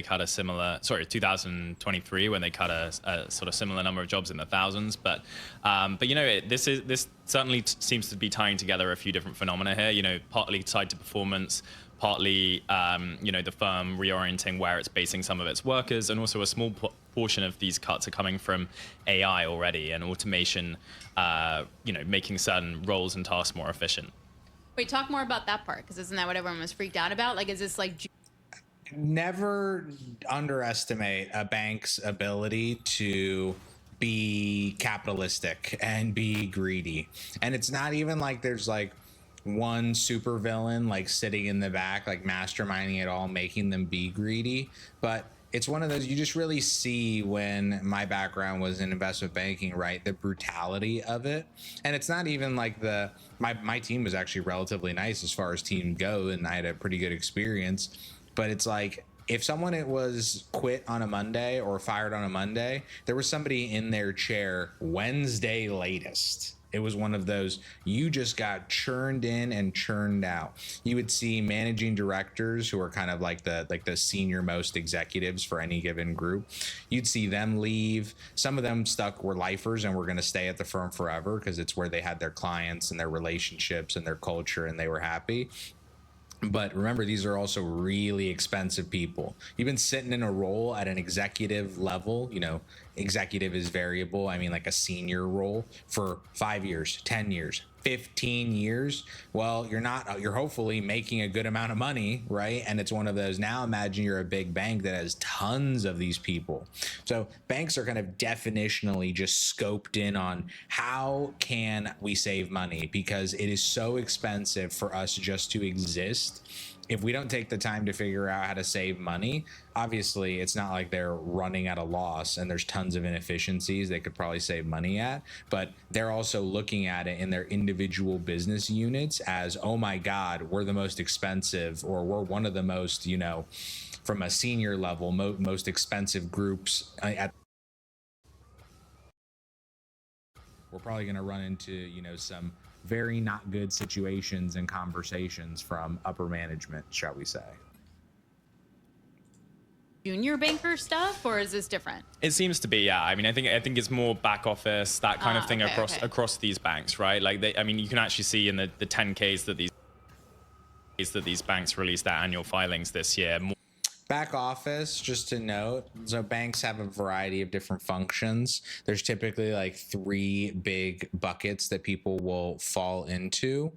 cut a similar, sorry, 2023 when they cut a sort of similar number of jobs in the thousands. But you know, this certainly seems to be tying together a few different phenomena here. You know, partly tied to performance, partly you know, the firm reorienting where it's basing some of its workers, and also a small portion of these cuts are coming from AI already and automation. You know, making certain roles and tasks more efficient. Wait, talk more about that part, because isn't that what everyone was freaked out about? Like, is this like? Never underestimate a bank's ability to be capitalistic and be greedy. And it's not even like there's like one super villain like sitting in the back, like masterminding it all, making them be greedy. But it's one of those you just really see when my background was in investment banking, right? The brutality of it. And it's not even like my team was actually relatively nice as far as team go, and I had a pretty good experience. But it's like, if someone was quit on a Monday or fired on a Monday, there was somebody in their chair Wednesday latest. It was one of those, you just got churned in and churned out. You would see managing directors who are kind of like the senior most executives for any given group. You'd see them leave. Some of them were lifers and were going to stay at the firm forever because it's where they had their clients and their relationships and their culture, and they were happy. But remember, these are also really expensive people. You've been sitting in a role at an executive level, you know, executive is variable. I mean, like a senior role for 5 years, 10 years, 15 years. Well, you're hopefully making a good amount of money, right? And it's one of those, now imagine you're a big bank that has tons of these people. So banks are kind of definitionally just scoped in on how can we save money, because it is so expensive for us just to exist. If we don't take the time to figure out how to save money, obviously it's not like they're running at a loss and there's tons of inefficiencies they could probably save money at, but they're also looking at it in their individual business units as, oh my God, we're the most expensive, or we're one of the most, you know, from a senior level, most expensive groups we're probably going to run into, you know, some very not good situations and conversations from upper management, shall we say. Junior banker stuff, or is this different? It seems to be, yeah. I mean, I think it's more back office, that kind of thing, across these banks, right? Like I mean, you can actually see in the 10Ks that these banks released their annual filings this year. Back office, just to note, so banks have a variety of different functions. There's typically like 3 big buckets that people will fall into.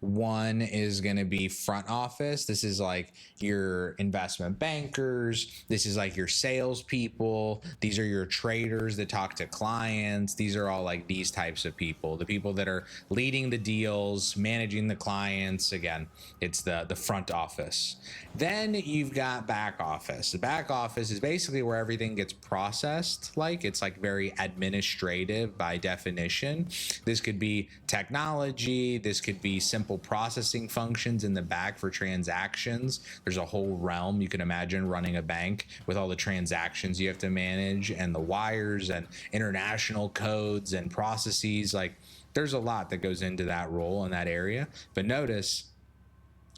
One is going to be front office. This is like your investment bankers. This is like your salespeople. These are your traders that talk to clients. These are all like these types of people, the people that are leading the deals, managing the clients. Again, it's the front office. Then you've got back office. The back office is basically where everything gets processed. Like, it's like very administrative by definition. This could be technology. This could be simple processing functions in the back for transactions. There's a whole realm you can imagine running a bank with all the transactions you have to manage and the wires and international codes and processes. Like, there's a lot that goes into that role in that area. But notice,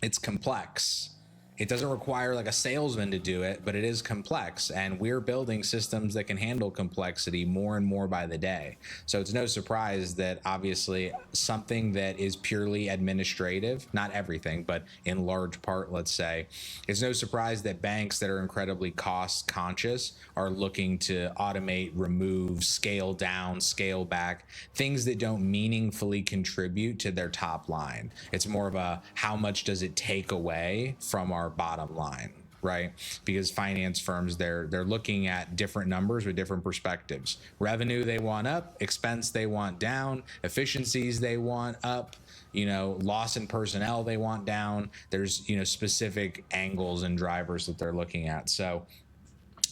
it's complex. It doesn't require like a salesman to do it, but it is complex, and we're building systems that can handle complexity more and more by the day. So it's no surprise that obviously something that is purely administrative, not everything, but in large part, let's say, it's no surprise that banks that are incredibly cost conscious are looking to automate, remove, scale down, scale back, things that don't meaningfully contribute to their top line. It's more of a, how much does it take away from our bottom line, right? Because finance firms, they're looking at different numbers with different perspectives. Revenue they want up, expense they want down, efficiencies they want up, you know, loss in personnel they want down. There's, you know, specific angles and drivers that they're looking at. So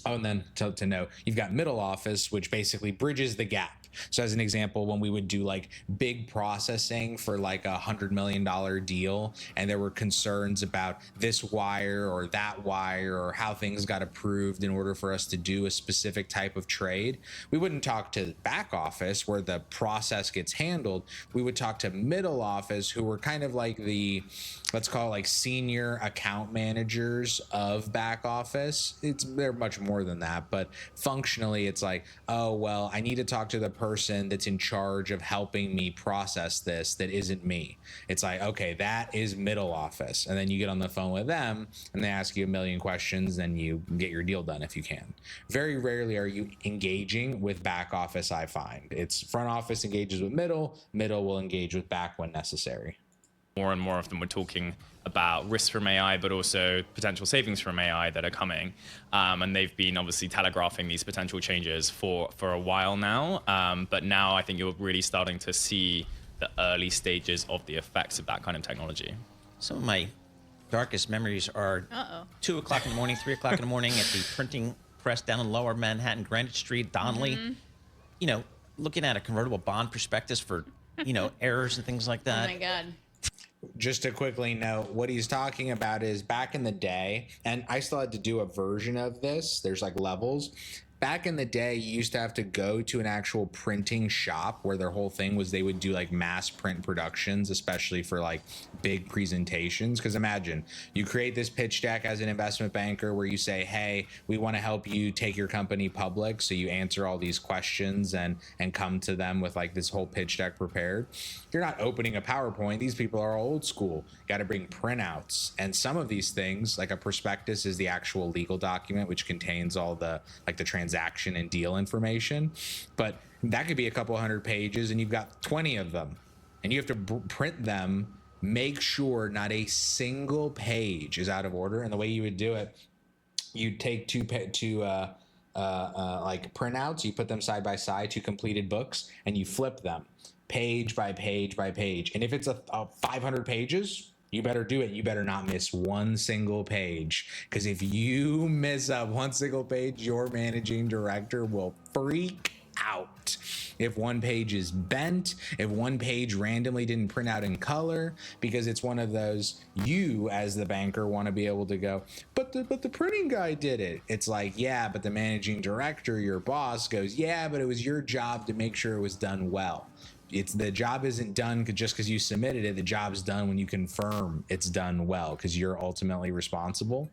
Oh, and then to know, you've got middle office, which basically bridges the gap. So as an example, when we would do like big processing for like $100 million deal, and there were concerns about this wire or that wire or how things got approved in order for us to do a specific type of trade, we wouldn't talk to back office where the process gets handled. We would talk to middle office, who were kind of like the, let's call it like senior account managers of back office. They're much more than that, but functionally it's like, oh, well, I need to talk to the person that's in charge of helping me process this that isn't me. It's like, okay, that is middle office. And then you get on the phone with them and they ask you a million questions, and you get your deal done if you can. Very rarely are you engaging with back office, I find. It's front office engages with middle will engage with back when necessary. More and more of them were talking about risks from AI, but also potential savings from AI that are coming. And they've been obviously telegraphing these potential changes for a while now. But now I think you're really starting to see the early stages of the effects of that kind of technology. Some of my darkest memories are 2 o'clock in the morning, 3 o'clock in the morning at the printing press down in Lower Manhattan, Greenwich Street, Donnelly. You know, looking at a convertible bond prospectus for, errors and things like that. Oh my God. Just to quickly note, what he's talking about is back in the day, and I still had to do a version of this. There's like levels. Back in the day, you used to have to go to an actual printing shop where their whole thing was they would do like mass print productions, especially for like big presentations. Because imagine you create this pitch deck as an investment banker where you say, hey, we want to help you take your company public. So you answer all these questions and come to them with like this whole pitch deck prepared. You're not opening a PowerPoint. These people are old school. Got to bring printouts. And some of these things, like a prospectus is the actual legal document, which contains all the like the transaction and deal information, but that could be a couple hundred pages and you've got 20 of them and you have to print them, make sure not a single page is out of order. And the way you would do it, you take two like printouts, you put them side by side, two completed books, and you flip them page by page by page. And if it's a 500 pages, you better do it. You better not miss one single page, because if you miss up one single page, your managing director will freak out. If one page is bent, if one page randomly didn't print out in color, because it's one of those, you as the banker want to be able to go, but the printing guy did it. It's like, yeah, but the managing director, your boss, goes, yeah, but it was your job to make sure it was done well. It's the job isn't done just because you submitted it. The job's done when you confirm it's done well, because you're ultimately responsible.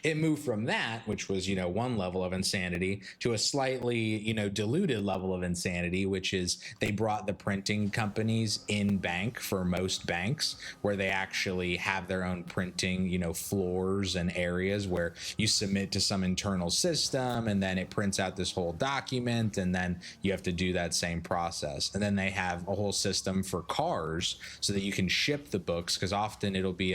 It moved from that, which was, one level of insanity, to a slightly, diluted level of insanity, which is they brought the printing companies in bank for most banks, where they actually have their own printing, floors and areas where you submit to some internal system and then it prints out this whole document, and then you have to do that same process. And then they have a whole system for cars so that you can ship the books, because often it'll be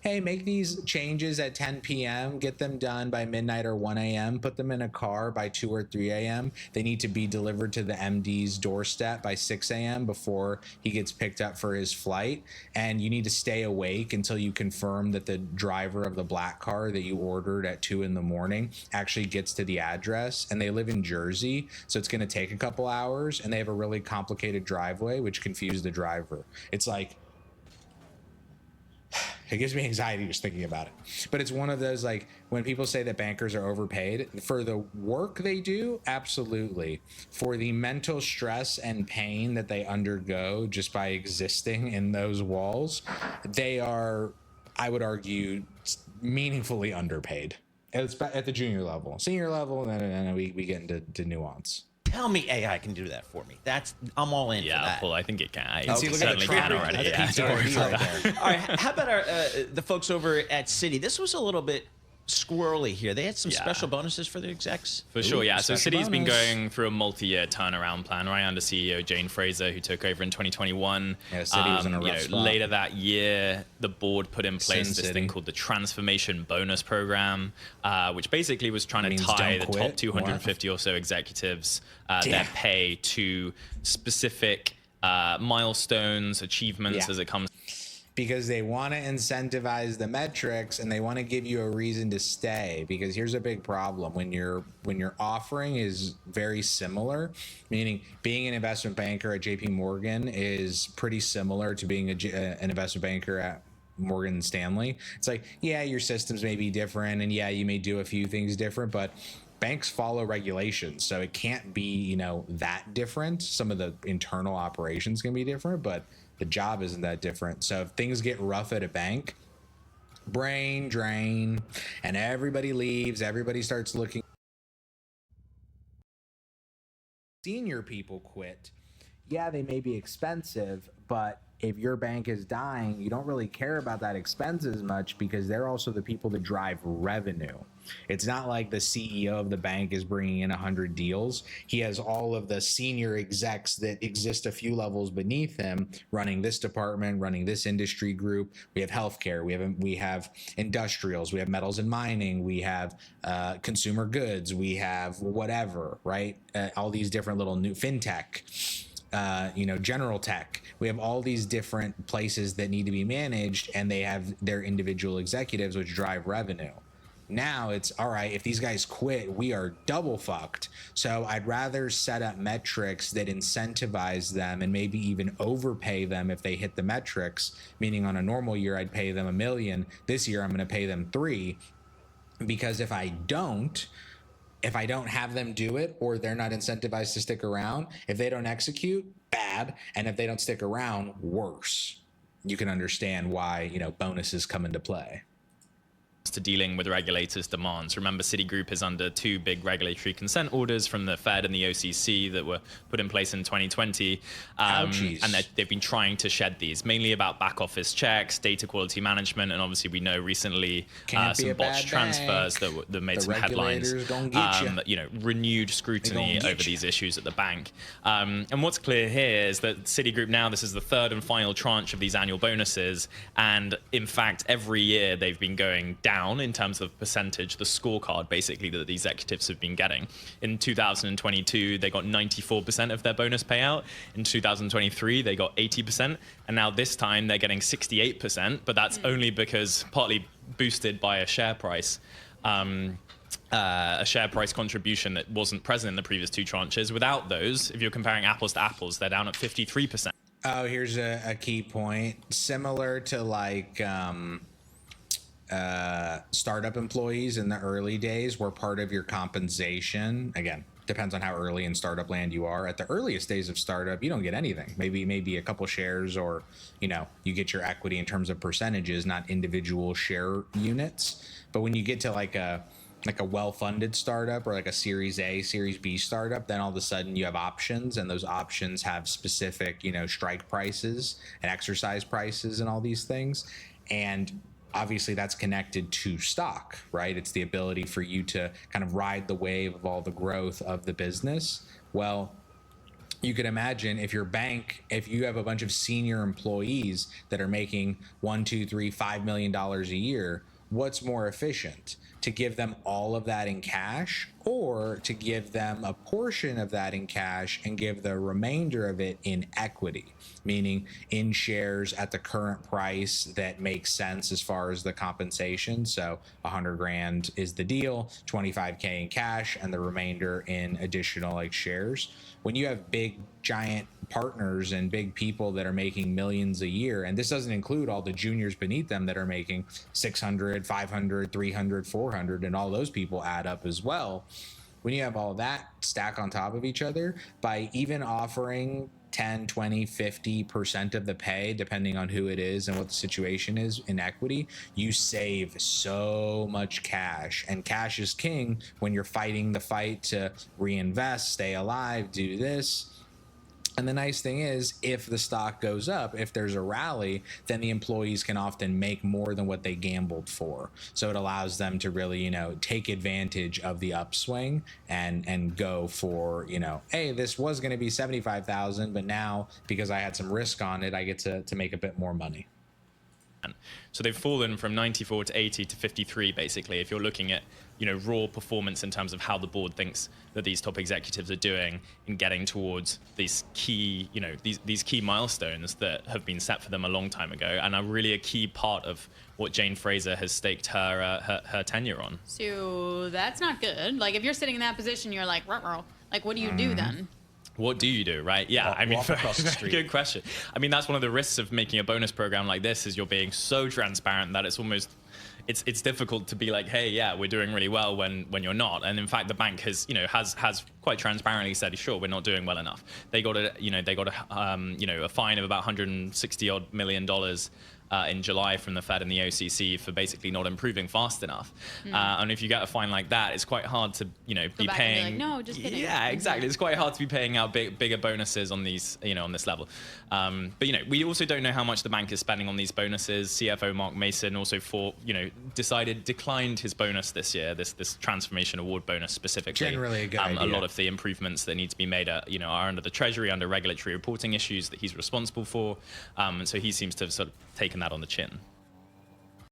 hey, make these changes at 10 p.m., get them done by midnight or 1 a.m., put them in a car by 2 or 3 a.m. They need to be delivered to the MD's doorstep by 6 a.m. before he gets picked up for his flight. And you need to stay awake until you confirm that the driver of the black car that you ordered at 2 in the morning actually gets to the address. And they live in Jersey, so it's going to take a couple hours, and they have a really complicated driveway, which confused the driver. It's like, it gives me anxiety just thinking about it. But it's one of those, like, when people say that bankers are overpaid for the work they do, absolutely. For the mental stress and pain that they undergo just by existing in those walls, they are, I would argue, meaningfully underpaid. It's at the junior level. Senior level, and then we get into nuance. Tell me AI can do that for me. I'm all in for that. Well, I think it can. See, look at certainly the can tracker. already. That's Yeah. PTRD right there. All right, how about the folks over at Citi? This was a little bit squirrely here. They had some special bonuses for their execs. For sure, yeah. So special Citi's been bonus. going through a multi-year turnaround plan, right, under CEO Jane Fraser, who took over in 2021. Yeah, Citi was in a rough spot. Later that year, the board put in place Sin this thing City. called the Transformation Bonus Program, which basically was trying to Means tie don't the quit? top 250 or so executives, their pay to specific milestones, achievements Yeah. as it comes. because they want to incentivize the metrics and they want to give you a reason to stay. Because here's a big problem: when your offering is very similar, meaning being an investment banker at JP Morgan is pretty similar to being an investment banker at Morgan Stanley. It's like, yeah, your systems may be different, and yeah, you may do a few things different, but banks follow regulations, so it can't be, you know, that different. Some of the internal operations can be different, but the job isn't that different. So if things get rough at a bank, brain drain, and everybody leaves, everybody starts looking. Senior people quit. Yeah, they may be expensive, but if your bank is dying, you don't really care about that expense as much because they're also the people that drive revenue. It's not like the CEO of the bank is bringing in 100 deals. He has all of the senior execs that exist a few levels beneath him running this department, running this industry group. We have healthcare, we have industrials, we have metals and mining, we have consumer goods, we have whatever, right? All these different little new fintech. General tech. We have all these different places that need to be managed, and they have their individual executives which drive revenue. Now it's all right, if these guys quit, we are double fucked. So I'd rather set up metrics that incentivize them and maybe even overpay them if they hit the metrics, meaning on a normal year I'd pay them $1 million. This year I'm going to pay them $3 million, because if I don't have them do it, or they're not incentivized to stick around, if they don't execute, bad. And if they don't stick around, worse. You can understand why, bonuses come into play. To dealing with regulators' demands. Remember, Citigroup is under 2 big regulatory consent orders from the Fed and the OCC that were put in place in 2020. And they've been trying to shed these, mainly about back office checks, data quality management, and obviously we know recently some botched transfers that made some headlines. Renewed scrutiny over these issues at the bank. And what's clear here is that Citigroup now, this is the 3rd and final tranche of these annual bonuses, and in fact every year they've been going down in terms of percentage, the scorecard basically that the executives have been getting. In 2022, they got 94% of their bonus payout. In 2023, they got 80%. And now this time they're getting 68%, but that's only because partly boosted by a share price. A share price contribution that wasn't present in the previous 2 tranches. Without those, if you're comparing apples to apples, they're down at 53%. Oh, here's a key point. Similar to like startup employees in the early days were part of your compensation. Again, depends on how early in startup land you are. At the earliest days of startup, you don't get anything. Maybe a couple shares, or you get your equity in terms of percentages, not individual share units. But when you get to like a well-funded startup, or like a Series A, Series B startup, then all of a sudden you have options, and those options have specific, strike prices and exercise prices and all these things. And obviously that's connected to stock, right? It's the ability for you to kind of ride the wave of all the growth of the business. Well, you could imagine if your bank, if you have a bunch of senior employees that are making $1, $2, $3, $5 million a year, what's more efficient? To give them all of that in cash, or to give them a portion of that in cash and give the remainder of it in equity, meaning in shares at the current price that makes sense as far as the compensation. So 100 grand is the deal, 25K in cash, and the remainder in additional like shares. When you have big giant partners and big people that are making millions a year, and this doesn't include all the juniors beneath them that are making 600, 500, 300, 400, and all those people add up as well. When you have all that stack on top of each other, by even offering 10, 20, 50% of the pay, depending on who it is and what the situation is in equity, you save so much cash. And cash is king when you're fighting the fight to reinvest, stay alive, do this. And the nice thing is, if the stock goes up, if there's a rally, then the employees can often make more than what they gambled for. So it allows them to really, take advantage of the upswing and go for, hey, this was going to be 75,000, but now because I had some risk on it, I get to make a bit more money. So they've fallen from 94 to 80 to 53, basically, if you're looking at, raw performance in terms of how the board thinks that these top executives are doing in getting towards these key, these key milestones that have been set for them a long time ago and are really a key part of what Jane Fraser has staked her tenure on. So that's not good. Like, if you're sitting in that position, you're like, ruh-roh. Like, what do you do then? What do you do, right? Yeah, Walk across the street. Good question. I mean, that's one of the risks of making a bonus program like this is you're being so transparent that it's almost, it's difficult to be like, hey, yeah, we're doing really well when you're not. And in fact, the bank has quite transparently said, sure, we're not doing well enough. They got a fine of about $160 million in July from the Fed and the OCC for basically not improving fast enough. And if you get a fine like that, it's quite hard to be back paying. and be like, no, just kidding. Yeah, exactly. It's quite hard to be paying out bigger bonuses on these, on this level. But we also don't know how much the bank is spending on these bonuses. CFO Mark Mason also declined his bonus this year, this transformation award bonus specifically. Generally a good idea. A lot of the improvements that need to be made are under the Treasury, under regulatory reporting issues that he's responsible for. And so he seems to have sort of taken that on the chin.